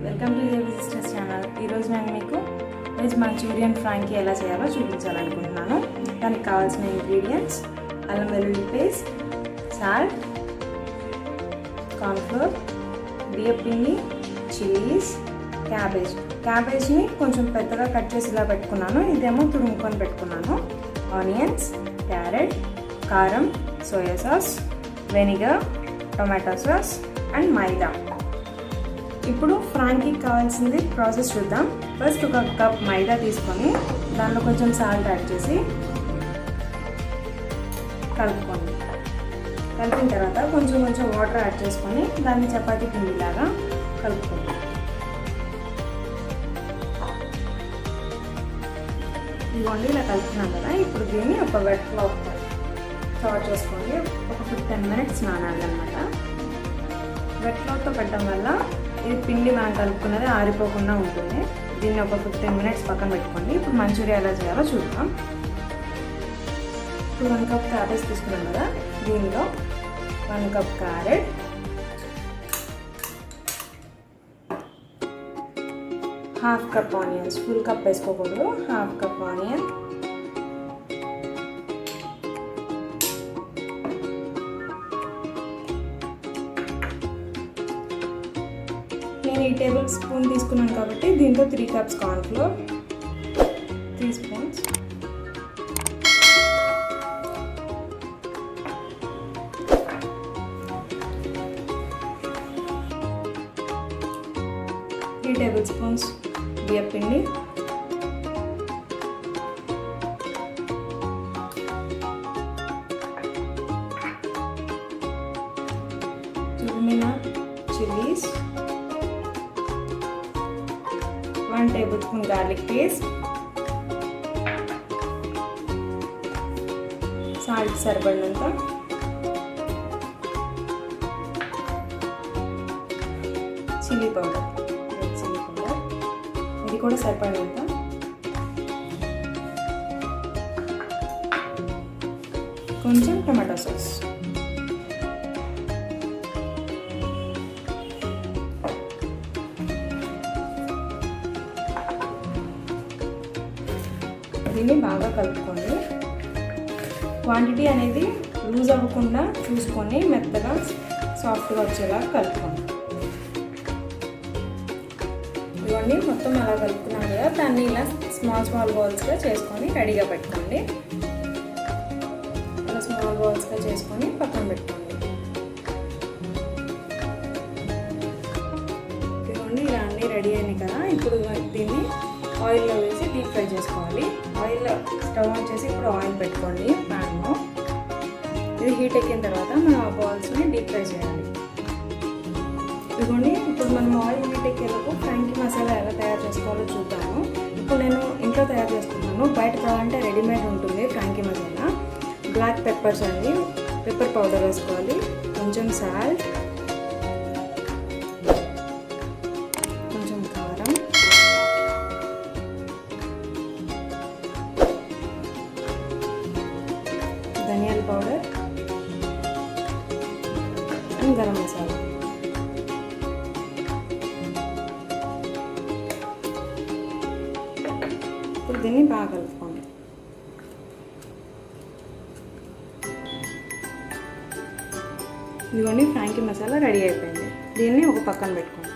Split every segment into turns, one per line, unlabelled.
Welcome to Devi sisters channel. ఈరోజు నేను మీకు వెజ్ మంచూరియన్ ఫ్రాంకీ ఎలా చేయాలో చూపించాలనుకుంటున్నాను. దానికి కావాల్సిన ఇంగ్రీడియంట్స్: అల్లం వెల్లుల్లి పేస్ట్, సాల్ట్, కార్న్ఫ్లోర్, బియ్యపిండి, చిల్లీస్, క్యాబేజ్ని కొంచెం పెద్దగా కట్ చేసి ఇలా పెట్టుకున్నాను. ఇదేమో తురుముకొని పెట్టుకున్నాను. ఆనియన్స్, క్యారెట్, కారం, soya sauce, vinegar, tomato sauce and maida. ఇప్పుడు ఫ్రాంకీకి కావాల్సింది ప్రాసెస్ చూద్దాం. ఫస్ట్ ఒక కప్ మైదా తీసుకొని దానిలో కొంచెం సాల్ట్ యాడ్ చేసి కలుపుకోండి. కలిపిన తర్వాత కొంచెం వాటర్ యాడ్ చేసుకొని దాన్ని చపాతీ పిండిలాగా కలుపుకోండి. ఇదిగోండి, ఇలా కలుపుతున్నాం కదా. ఇప్పుడు దీన్ని ఒక వెట్ క్లాత్ స్టోర్ చేసుకోండి. ఒక 10 minutes నానాలన్నమాట. వెట్ క్లాత్తో పెట్టడం వల్ల ఇది పిండి మనం కలుపుకున్నది ఆరిపోకుండా ఉంటుంది. దీన్ని ఒక 15 minutes పక్కన పెట్టుకోండి. ఇప్పుడు మంచూరియా ఎలా చేయాలో చూద్దాం. ఇప్పుడు 1 cup క్యాబేజ్ తీసుకున్నాం కదా. దీనిలో 1 cup carrot, ½ cup onions, full cup వేసుకోకూడదు, ½ cup ఆనియన్, నేను ఈ టేబుల్ స్పూన్ తీసుకున్నాను కాబట్టి దీంతో 3 cups cornflour, 3 spoons, three table spoons బియ్యపిండి, 2 chillies, 1 tablespoon garlic paste, salt సరిపడినంత, చిల్లీ పౌడర్, ఇది కూడా సరిపడినంత, కొంచెం టమాటో సాస్. దీన్ని బాగా కలుపుకోండి. క్వాంటిటీ అనేది లూజ్ అవ్వకుండా చూసుకొని మెత్తగా సాఫ్ట్గా వచ్చేలా కలుపుకోండి. ఇవన్నీ మొత్తం అలా కలుపుకున్నాం కదా. దాన్ని ఇలా స్మాల్ బాల్స్గా చేసుకొని రెడీగా పెట్టుకోండి. ఇలా స్మాల్ బాల్స్గా చేసుకొని పక్కన పెట్టుకోండి. ఇదిగోండి, ఇలా అన్నీ రెడీ అయినాయి కదా. ఇప్పుడు దీన్ని ఆయిల్లో వేసి డీప్ ఫ్రై చేసుకోవాలి. ఆయిల్ స్టవ్ ఆన్ చేసి ఇప్పుడు ఆయిల్ పెట్టుకోండి ప్యాన్లో. ఇది హీట్ ఎక్కిన తర్వాత మనం ఆ బాల్స్ని డీప్ ఫ్రై చేయాలి. ఇదిగోండి, ఇప్పుడు మనం ఆయిల్ హీట్ ఎక్కేలోపు ఫ్రాంకీ మసాలా ఎలా తయారు చేసుకోవాలో చూద్దాము. ఇప్పుడు నేను ఇంట్లో తయారు చేసుకున్నాను. బయట కావాలంటే రెడీమేడ్ ఉంటుంది ఫ్రాంకీ మసాలా. బ్లాక్ పెప్పర్స్ అండి, పెప్పర్ పౌడర్ వేసుకోవాలి, కొంచెం సాల్ట్, కొంచెం కారం, ధనియాల పౌడర్ అండ్ గరం మసాలా. ఇప్పుడు దీన్ని బాగా కలుపుకోండి. ఇదిగోండి, ఫ్రాంకీ మసాలా రెడీ అయిపోయింది. దీన్ని ఒక పక్కన పెట్టుకోండి.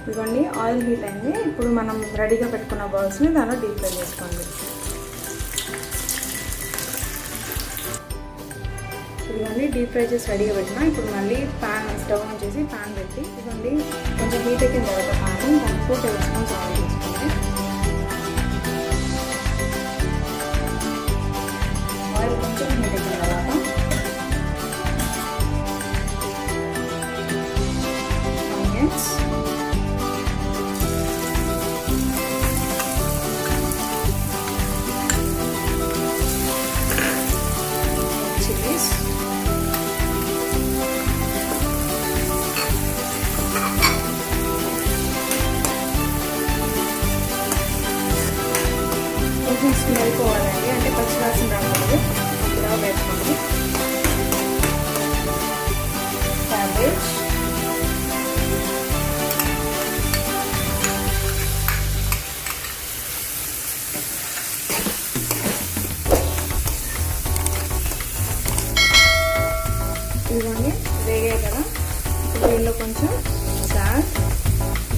ఇదిగోండి, ఆయిల్ హీట్ అయింది. ఇప్పుడు మనం రెడీగా పెట్టుకున్న బాల్స్ని దానిలో డీప్ ఫ్రై చేసుకోండి. ఇదిగోండి, డీప్ ఫ్రై చేసి రెడీగా పెట్టినా. ఇప్పుడు మళ్ళీ స్టవ్ ఆన్ చేసి ప్యాన్ పెట్టి, ఇదిగోండి కొంచెం హీట్ ఎక్కిన తర్వాత ప్యాన్ దానికి 2 tablespoons ఆయిల్ వేసుకోండి. ఆయిల్ కొంచెం హీట్ ఎక్కిన తర్వాత ఆనియన్స్, చిల్లీస్, కొంచెం స్మెల్ పోవాలండి, అంటే పచ్చివాసన రావాలి. ఇలా వేసుకోండి. క్యాబేజ్, దీనిలో కొంచెం సాల్ట్,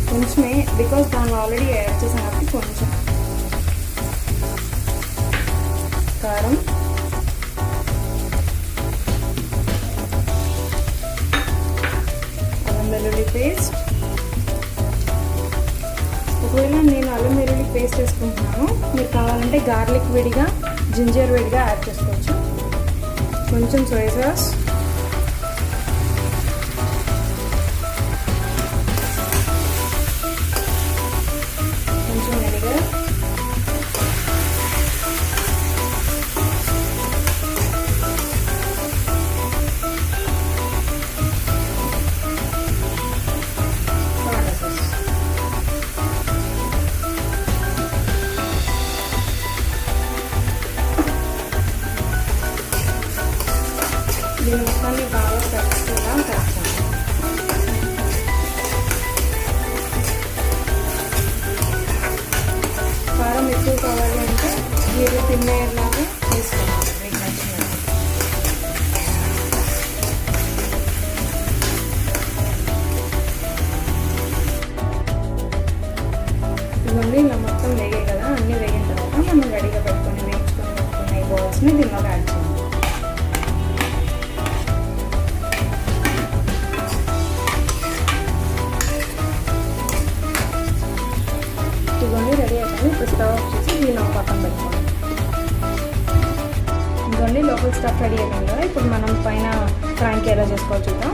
కొంచెమే బికాస్ దాన్ని ఆల్రెడీ యాడ్ చేసాం కాబట్టి కొంచెం కారం, అల్లం వెల్లుల్లి పేస్ట్. ఒకవేళ నేను అల్లం వెల్లుల్లి పేస్ట్ వేసుకుంటున్నాను, మీరు కావాలంటే గార్లిక్ విడిగా, జింజర్ విడిగా యాడ్ చేసుకోవచ్చు. కొంచెం సోయా సాస్, కొంచెం వెనిగర్, దీని మొత్తాన్ని బాగా కలుపుగా కలుపుతాను. కారం ఎక్కువ కావాలి అంటే మీరు తినేలాగా తీసుకోవాలి, మీకు నచ్చినట్టు. ఇవన్నీ ఇలా మొత్తం వేగాయి కదా, అన్నీ వేగిన తర్వాత మనం రెడీగా పెట్టుకొని వేయించుకొని పెట్టుకున్న ఈ బాల్స్ని దీనిలో యాడ్ చేయాలి. ఇవన్నీ రెడీ అయిపోయి ఇప్పుడు స్టవ్ ఆఫ్ చేసి దీన్ని ఒక పక్కన పెట్టుకోండి. ఇవన్నీ లోపల స్టఫ్ రెడీ అయిపోయింది కదా, ఇప్పుడు మనం పైన ఫ్రాంకీ ఎలా చేసుకోవాలి చూద్దాం.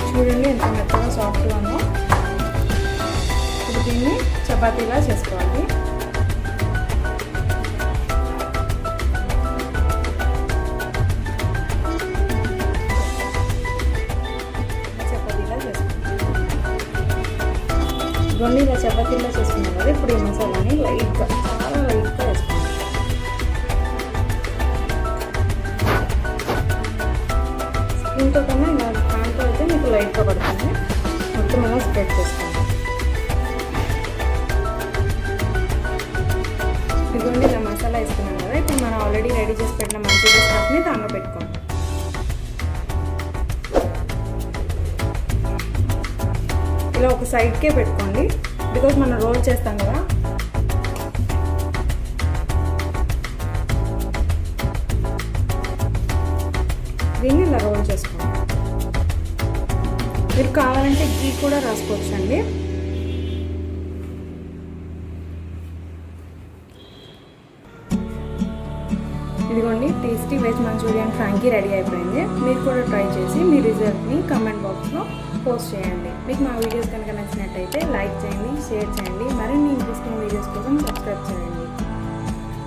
చూడండి ఎంత మెత్తగా సాఫ్ట్గా ఉందో. ఇప్పుడు దీన్ని చపాతీలా చేసుకోవాలి. ఇవన్నీ ఇలా చపాతీలా చేసుకున్నాం కదా, ఇప్పుడు ఈ మసాలాని లైట్గా, చాలా లైట్గా వేసుకోండి. స్పూన్తో కన్నా ఇలా ప్యాన్తో అయితే మీకు లైట్గా పడుతుంది. మొత్తం అలా స్ప్రెడ్ చేసుకోండి. ఇదిగోండి ఇలా మసాలా వేసుకున్నాం కదా, ఇప్పుడు మనం ఆల్రెడీ రెడీ చేసి పెట్టిన మంచూరియా స్టఫ్ని దానిలో పెట్టుకోండి. ఇలా ఒక సైడ్కే పెట్టుకోండి, బికాజ్ మనం రోల్ చేస్తాం కదా. దీన్ని ఇలా రోల్ చేసుకోండి. మీరు కావాలంటే గీ కూడా రాసుకోవచ్చు అండి. ఇదిగోండి tasty veg Manchurian Frankie ready అయిపోయింది. మీరు కూడా ట్రై చేసి మీ రిజల్ట్ని కామెంట్ బాక్స్లో పోస్ట్ చేయండి. మీకు మా వీడియోస్ కనుక నచ్చినట్టయితే లైక్ చేయండి, షేర్ చేయండి. మరిన్ని ఇంట్రెస్టింగ్ వీడియోస్ కోసం సబ్స్క్రైబ్ చేయండి.